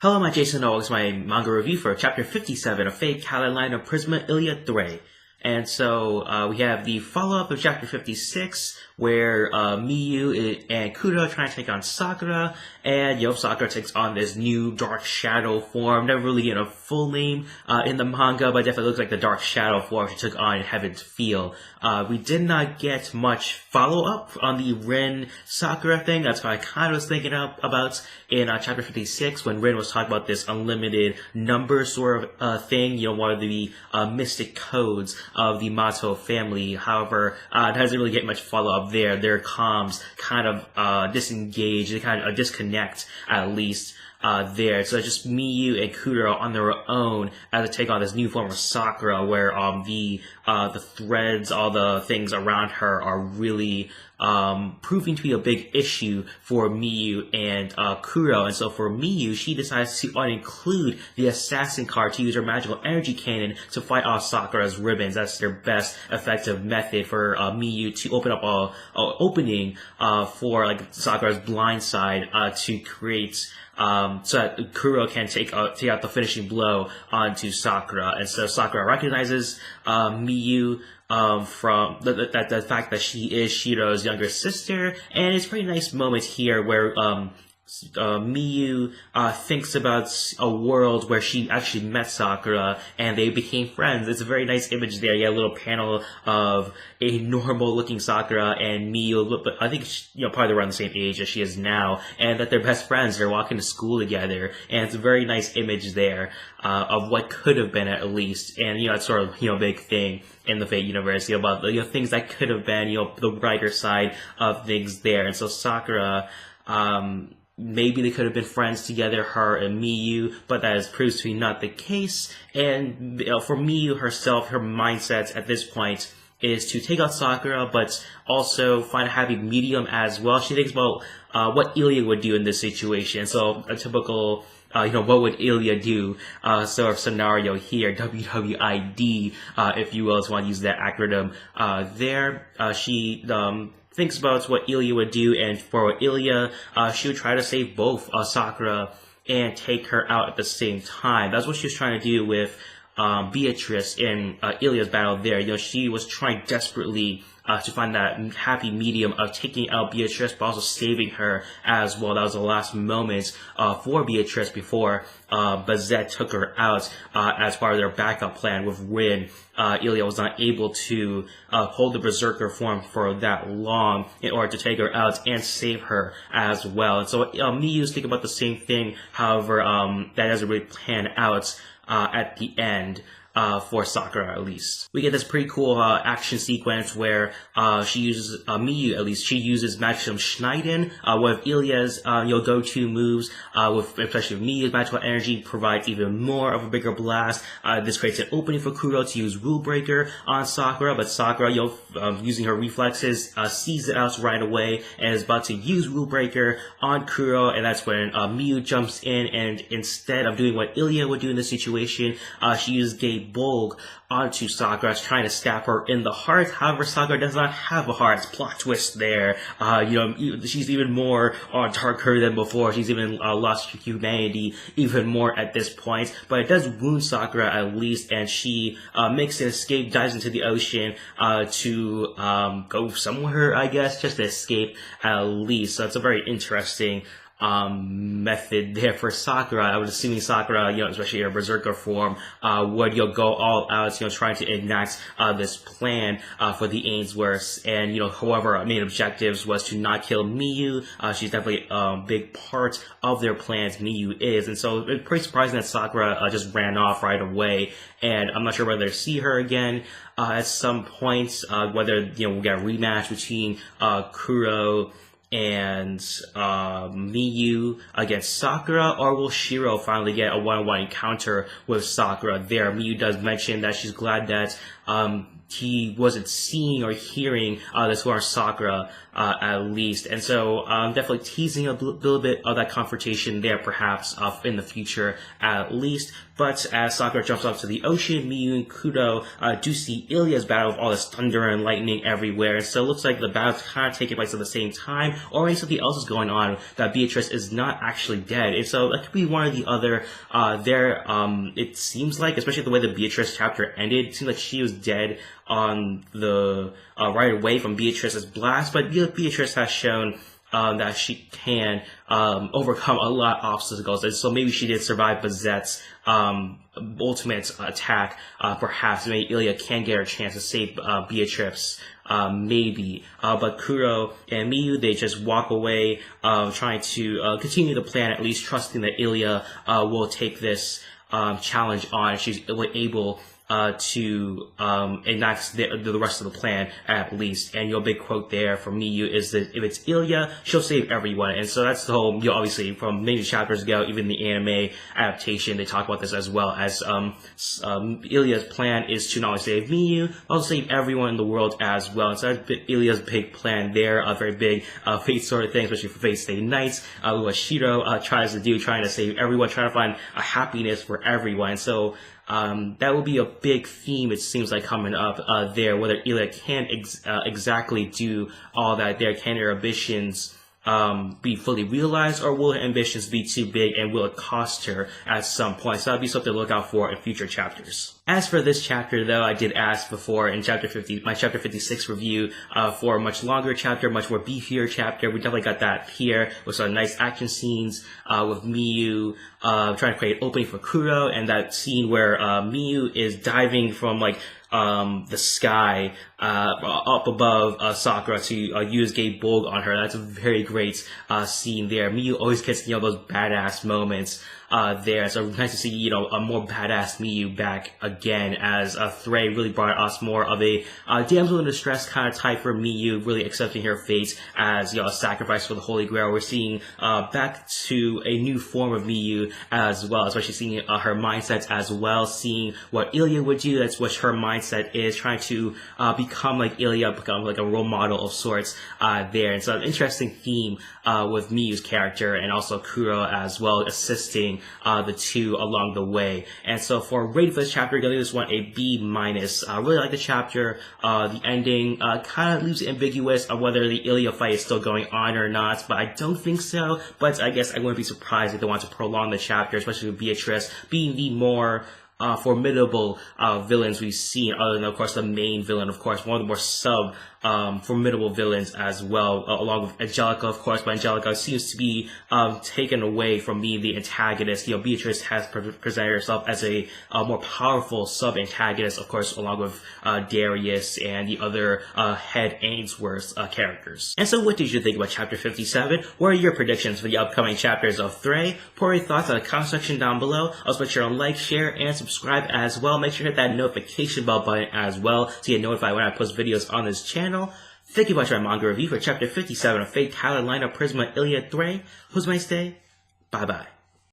Hello, my Jason Oaks, my manga review for Chapter 57 of Fate Kaleid line of Prisma Illya 3. And so we have the follow-up of Chapter 56, where Miyu and Kuro are trying to take on Sakura, and Sakura takes on this new Dark Shadow form. Never really get a full name in the manga, but definitely looks like the Dark Shadow form she took on in Heaven's Feel. We did not get much follow-up on the Rin Sakura thing. That's what I kind of was thinking about in Chapter 56, when Rin was talking about this unlimited number sort of thing, one of the mystic codes of the Mato family. However, it doesn't really get much follow-up there. Their comms kind of disengage, they kind of disconnect at least there. So it's just Miyu and Kuro on their own as they take on this new form of Sakura, where the threads, all the things around her are really proving to be a big issue for Miyu and Kuro. And so for Miyu, she decides to include the assassin card to use her magical energy cannon to fight off Sakura's ribbons. That's their best effective method for Miyu to open up a opening for Sakura's blind side to create so that Kuro can take out the finishing blow onto Sakura. And so Sakura recognizes Miyu from the fact that she is Shiro's younger sister, and it's a pretty nice moment here where Miyu thinks about a world where she actually met Sakura and they became friends. It's a very nice image there. You get a little panel of a normal-looking Sakura and Miyu, but I think probably around the same age as she is now, and that they're best friends. They're walking to school together, and it's a very nice image there of what could have been at least. And it's sort of a big thing in the Fate universe about things that could have been, the brighter side of things there. And so Sakura, maybe they could have been friends together, her and Miyu, but that is proves to be not the case. And for Miyu herself, her mindset at this point is to take out Sakura, but also find a happy medium as well. She thinks about what Illya would do in this situation. So a typical what would Illya do? Sort of scenario here, WWID, if you will, just want to use that acronym there. She thinks about what Illya would do, and for Illya, she would try to save both Sakura and take her out at the same time. That's what she was trying to do with Beatrice in Ilya's battle there. She was trying desperately to find that happy medium of taking out Beatrice, but also saving her as well. That was the last moment for Beatrice before Bazette took her out as part of their backup plan with Rin. Illya was not able to hold the Berserker form for that long in order to take her out and save her as well. And so Miyu's thinking about the same thing, however, that doesn't really pan out at the end. For Sakura, at least. We get this pretty cool action sequence where she uses, Miyu at least, she uses Maximum Schneiden, one of Ilya's go-to moves, especially with Miyu's magical energy, provides even more of a bigger blast. This creates an opening for Kuro to use Rule Breaker on Sakura, but Sakura, using her reflexes, sees it out right away and is about to use Rule Breaker on Kuro, and that's when Miyu jumps in, and instead of doing what Illya would do in this situation, she uses Gate Bolg onto Sakura, trying to stab her in the heart. However, Sakura does not have a heart. Plot twist there. She's even more darker than before. She's even lost humanity even more at this point. But it does wound Sakura at least, and she makes an escape, dives into the ocean to go somewhere, I guess, just to escape at least. So it's a very interesting method there for Sakura. I was assuming Sakura, especially her Berserker form, would go all out, trying to enact this plan for the Ainsworths. And however, our main objectives was to not kill Miyu. She's definitely a big part of their plans. Miyu is, and so it's pretty surprising that Sakura just ran off right away. And I'm not sure whether to see her again at some point. Whether we'll get a rematch between Kuro and Miyu against Sakura, or will Shiro finally get a one-on-one encounter with Sakura there? Miyu does mention that she's glad that he wasn't seeing or hearing this for Sakura at least. And so definitely teasing a little bit of that confrontation there perhaps in the future at least. But as Sakura jumps off to the ocean, Miyu and Kuro do see Illya's battle with all this thunder and lightning everywhere. And so it looks like the battle's kind of taking place at the same time, or maybe something else is going on, that Beatrice is not actually dead. And so that could be one or the other there. It seems like, especially the way the Beatrice chapter ended, it seems like she was dead on the right away from Beatrice's blast, but Beatrice has shown that she can overcome a lot of obstacles, and so maybe she did survive Bazette's ultimate attack. Perhaps maybe Illya can get her chance to save Beatrice, maybe. But Kuro and Miyu, they just walk away, trying to continue the plan, at least trusting that Illya will take this challenge on, and she's able to enact the rest of the plan at least. And your big quote there from Miyu is that if it's Illya, she'll save everyone. And so that's the whole, obviously from many chapters ago, even the anime adaptation, they talk about this as well, as Illya's plan is to not only save Miyu, but also save everyone in the world as well. And so that's Illya's big plan there, a very big fate sort of thing, especially for Fate Stay Nights, what Shiro tries to do, trying to save everyone, trying to find a happiness for everyone. So that will be a big theme, it seems like, coming up there, whether Illya can't exactly do all that there. Can her ambitions be fully realized, or will her ambitions be too big and will it cost her at some point? So that'll be something to look out for in future chapters. As for this chapter, though, I did ask before in my chapter 56 review for a much longer chapter, much more beefier chapter. We definitely got that here with some nice action scenes with Miyu trying to create an opening for Kuro, and that scene where Miyu is diving from the sky up above Sakura to use Gate Bulg on her. That's a very great scene there. Miyu always gets those badass moments there. So nice to see a more badass Miyu back again, as Threy really brought us more of a damsel in distress kind of type for Miyu, really accepting her fate as a sacrifice for the Holy Grail. We're seeing back to a new form of Miyu as well, especially seeing her mindset as well, seeing what Illya would do. That's what her mindset is, trying to become like Illya, become like a role model of sorts there. And so an interesting theme with Miyu's character, and also Kuro as well, assisting the two along the way. And so for a rating for this chapter, I'm gonna give this one a B-. I really like the chapter. The ending kind of leaves it ambiguous on whether the Illya fight is still going on or not, but I don't think so. But I guess I wouldn't be surprised if they want to prolong the chapter, especially with Beatrice being the more formidable villains we've seen, other than, of course, the main villain, of course, one of the more formidable villains as well, along with Angelica, of course, but Angelica seems to be taken away from being the antagonist. Beatrice has presented herself as a more powerful sub-antagonist, of course, along with Darius and the other head Ainsworth characters. And so what did you think about Chapter 57? What are your predictions for the upcoming chapters of Threy? Pour your thoughts in the comment section down below. Also, make sure to like, share, and subscribe as well. Make sure to hit that notification bell button as well to get notified when I post videos on this channel. Thank you for watching my manga review for Chapter 57 of Fate Kaleid Line of Prisma Illya Threy. Who's my stay? Bye bye.